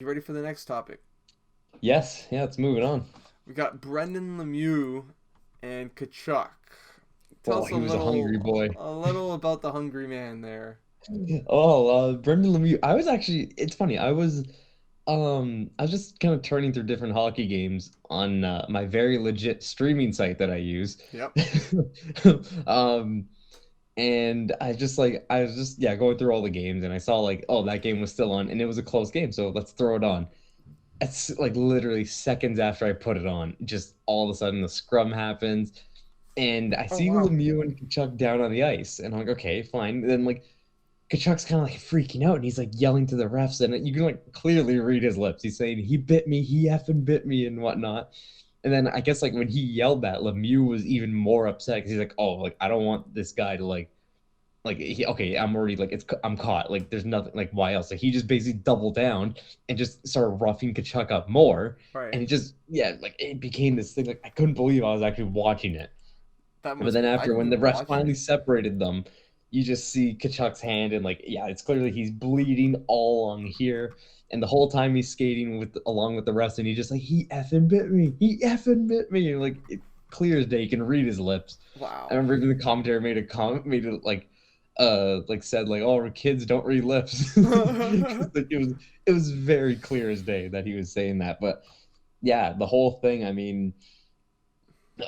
You ready for the next topic? Yes, yeah, it's moving on. We got Brendan Lemieux and Kachuk. Tell Oh, us he was a hungry boy. a little about the hungry man there. Oh, Brendan Lemieux. It's funny. I was just kind of turning through different hockey games on my very legit streaming site that I use. Yep. Um, and I was just, yeah, going through all the games and I saw like, oh, that game was still on and it was a close game, so let's throw it on. It's like literally seconds after I put it on, just all of a sudden the scrum happens. And I Oh see wow. Lemieux and Kachuk down on the ice, and I'm like, okay, fine. Then like Kachuk's kind of like freaking out, and he's like yelling to the refs, and you can like clearly read his lips. He's saying, "He bit me, he effing bit me," and whatnot. And then I guess like when he yelled that, Lemieux was even more upset because he's like, "Oh, like I don't want this guy to okay, I'm already like I'm caught. Like there's nothing like why else?" Like he just basically doubled down and just started roughing Kachuk up more, and Right. it just yeah, like it became this thing. Like I couldn't believe I was actually watching it. That But must then be. I after didn't when the even refs watch finally it. separated them, you just see Kachuk's hand and like yeah, it's clearly he's bleeding all along here. And the whole time he's skating with along with the refs, and he just like he effing bit me, he effing bit me, and like it, clear as day, you can read his lips. I Wow. remember even the commentator made a comment, made it like said like oh kids don't read lips. Like it was very clear as day that he was saying that. But yeah, the whole thing. I mean,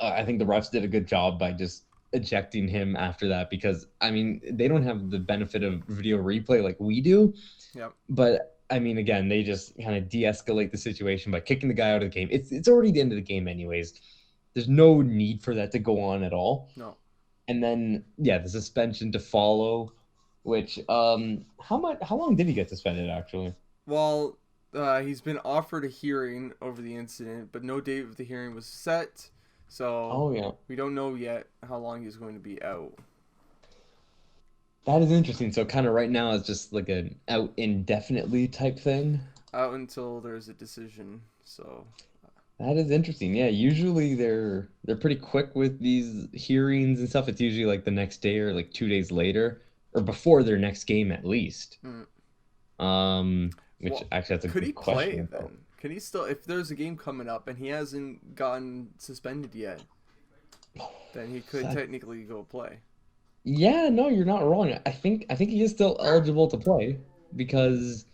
I think the refs did a good job by just ejecting him after that because I mean they don't have the benefit of video replay like we do, Yep. but I mean again they just kind of de-escalate the situation by kicking the guy out of the game. It's already the end of the game anyways. There's no need for that to go on at all. No. And then yeah, the suspension to follow, which how long did he get suspended actually? Well, he's been offered a hearing over the incident, but no date of the hearing was set, so Oh yeah, we don't know yet how long he's going to be out. that is interesting. So kind of right now it's just like an out indefinitely type thing. Out until there's a decision. So That is interesting. Yeah, usually they're pretty quick with these hearings and stuff. It's usually like the next day or like 2 days later or before their next game at least. mm. Which Well, actually that's a could he good play question though. then? Can he still, if there's a game coming up and he hasn't gotten suspended yet, then he could That, technically go play. yeah, no, you're not wrong. I think he is still eligible to play because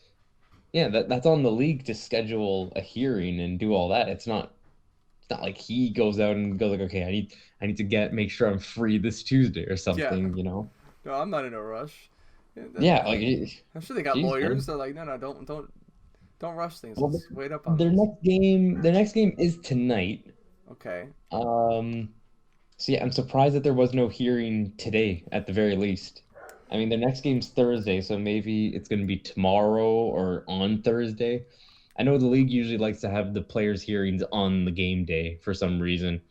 yeah, that's on the league to schedule a hearing and do all that. It's not like he goes out and goes like, okay, I need to make sure I'm free this Tuesday or Yeah, something, you know? no, I'm not in a rush. Yeah, Yeah, like, I'm sure they got geez, lawyers. man. They're like, no, no, don't rush things. Well, Let's wait up on their this. next game is tonight. Okay. Um, so yeah, I'm surprised that there was no hearing today at the very least. I mean, their next game's Thursday, so maybe it's going to be tomorrow or on Thursday. I know the league usually likes to have the players' hearings on the game day for some reason,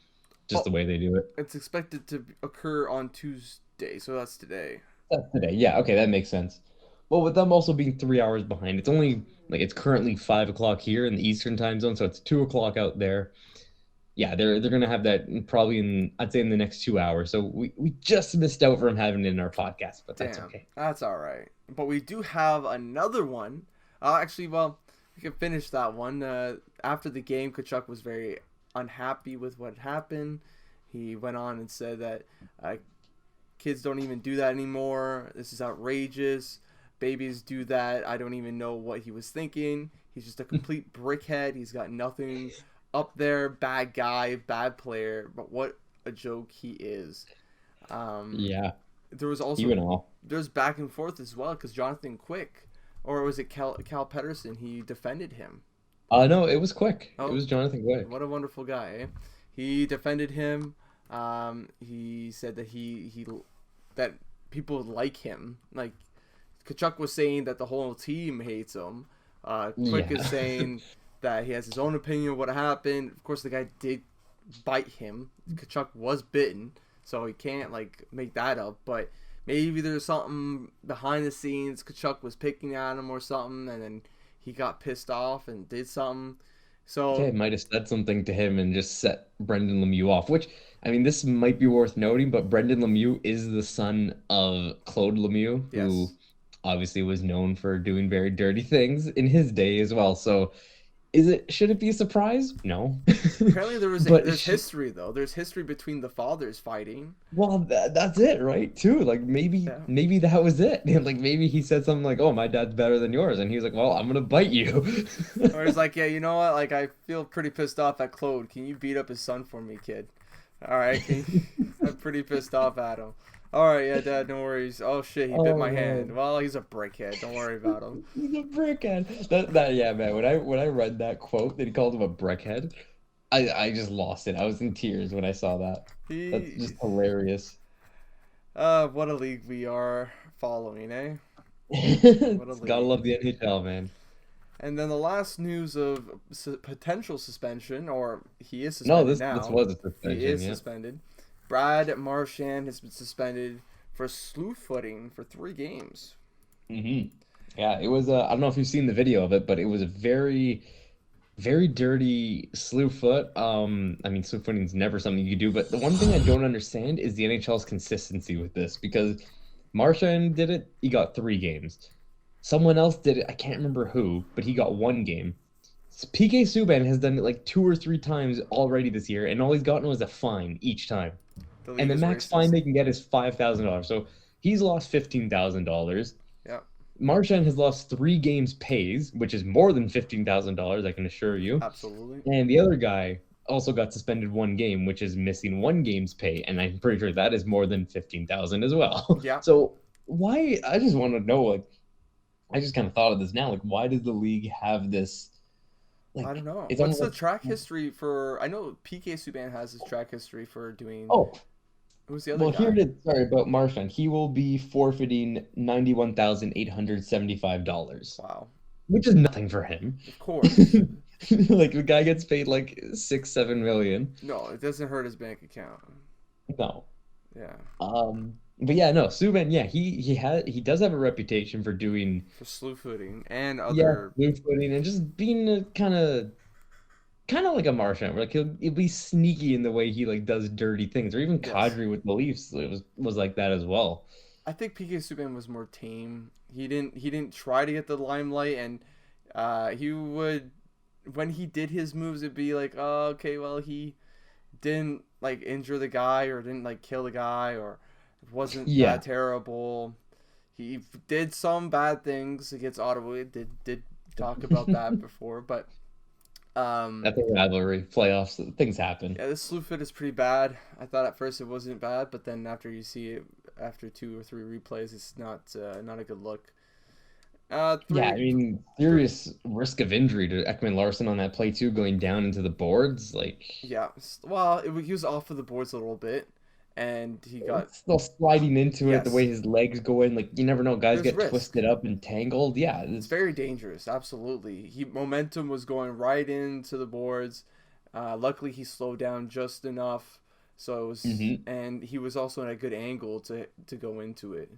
just the Well, way they do it. it's expected to occur on Tuesday, so that's today. That's today. Yeah, okay, that makes sense. Well, with them also being 3 hours behind, it's only like it's currently 5 o'clock here in the Eastern time zone, so it's 2 o'clock out there. Yeah, they're gonna have that probably in I'd say in the next 2 hours. So we just missed out from having it in our podcast, but that's Damn, okay. that's all right. But we do have another one. Actually, well, we can finish that one. After the game, Kachuk was very unhappy with what happened. He went on and said that uh, kids don't even do that anymore. This is outrageous. Babies do that. I don't even know what he was thinking. He's just a complete brickhead. He's got nothing up there. Bad guy, bad player. But what a joke he is. Um, Yeah, there was he also went off. there's back and forth as well because Jonathan Quick, or was it Cal Pedersen? He defended him. No, it was quick. It Oh, was Jonathan Quick. what a wonderful guy! Eh? He defended him. He said that that people like him. Like Kachuk was saying that the whole team hates him. Quick is Yeah. saying that he has his own opinion of what happened. Of course, the guy did bite him. Kachuk was bitten, so he can't like make that up. But maybe there's something behind the scenes. Kachuk was picking at him or something, and then he got pissed off and did something. Yeah, So it might have said something to him and just set Brendan Lemieux off. Which I mean, this might be worth noting, but Brendan Lemieux is the son of Claude Lemieux, who yes, obviously was known for doing very dirty things in his day as well. So should it be a surprise? No. Apparently, But there's history though. There's history between the fathers fighting. well, that's it, right? Too. Like Yeah. maybe that was it. And like maybe he said something like, "Oh, my dad's better than yours," and he was like, "Well, I'm gonna bite you." Or he's like, yeah, you know what? Like, I feel pretty pissed off at Claude. Can you beat up his son for me, kid? All right. I'm pretty pissed off at him. All right, yeah, Dad, no worries. Oh shit, he bit Oh my hand. man. Well, he's a brickhead. Don't worry about him. He's a brickhead. Yeah, man. When I read that quote that he called him a brickhead, I just lost it. I was in tears when I saw that. That's He, just hilarious. what a league we are following, eh? What a Gotta league. love the NHL, man. And then the last news of potential suspension, or he is No, suspended this now. was a He suspension, is yeah. suspended. Brad Marchand has been suspended for slew footing for 3 games. Yeah, it was. I don't know if you've seen the video of it, but it was a very dirty slew foot. I mean, slew footing is never something you do, but the one thing I don't understand is the NHL's consistency with this because Marchand did it, he got 3 games. Someone else did it, I can't remember who, but he got 1 game. PK Subban has done it like 2 or 3 times already this year, and all he's gotten was a fine each time. The And league the is max fine racist. they can get is $5,000. So he's lost $15,000. Yeah, Marchand has lost 3 games pays, which is more than $15,000, I can assure you. absolutely. And the other guy also got suspended 1 game, which is missing 1 game's pay, and I'm pretty sure that is more than 15,000 as well. Yeah, So why? I just want to know. Like, I just kind of thought of this now. Like, why does the league have this? I don't Like, know. it's What's almost the like, track history for? I know PK Subban has his track history for doing. oh, Who's the other well, here guy? it is. Sorry about Marchand. He will be forfeiting $91,875, Wow. which is nothing for him. Of course. Like the guy gets paid like 6, 7 million. No, it doesn't hurt his bank account. No. Yeah, But yeah, no, Subban, yeah, he does have a reputation for doing for slew footing and yeah, other. move footing and just being a kind of like a Martian, where like he'll be sneaky in the way he like does dirty things, or even Yes, Kadri with the Leafs was like that as well. I think PK Subban was more tame. He didn't try to get the limelight, and he would when he did his moves, it'd be like, oh, okay, well, he didn't like injure the guy or didn't like kill the guy or wasn't Yeah, that terrible. He did some bad things against Ottawa. We did talk about that before, but that's a rivalry, playoffs, things happen. yeah, this slew fit is pretty bad. I thought at first it wasn't bad, but then after you see it after 2 or 3 replays, it's not a good look. Yeah, I Three, mean, three. serious risk of injury to Ekman Larson on that play too, going down into the boards. Like, Yeah, well, he was off of the boards a little bit, and he got it's still sliding into it, the yes. way his legs go in. Like, you never know, guys There's get risk. twisted up and tangled. Yeah, It's very dangerous. Absolutely, he momentum was going right into the boards. Luckily, he slowed down just enough, so it was, hmm and he was also in a good angle to go into it.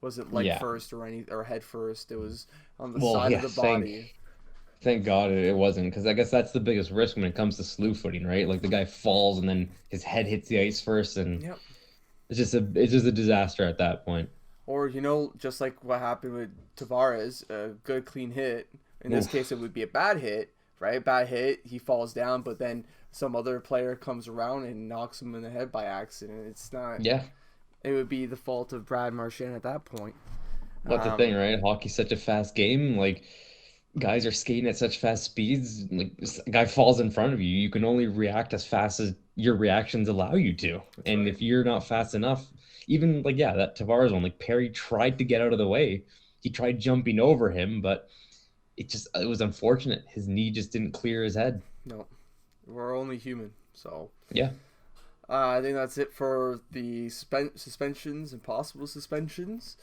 Wasn't leg yeah. first or head first. It was on the Well, side of yeah, the body. thank God it wasn't, because I guess that's the biggest risk when it comes to slew footing, right? Like the guy falls and then his head hits the ice first, and Yep. it's just a disaster at that point. Or just like what happened with Tavares, a good clean hit. In this case, Oof. it would be a bad hit, right? Bad hit. He falls down, but then some other player comes around and knocks him in the head by accident. It's not. Yeah, It would be the fault of Brad Marchand at that point. that's the thing, Um, right? Hockey's such a fast game. Like guys are skating at such fast speeds. Like a guy falls in front of you, you can only react as fast as your reactions allow you to. that's And right. if you're not fast enough, even like yeah, that Tavares one, like Perry tried to get out of the way. He tried jumping over him, but it was unfortunate. His knee just didn't clear his head. No, we're only human. So Yeah. I think that's it for the suspensions and possible suspensions.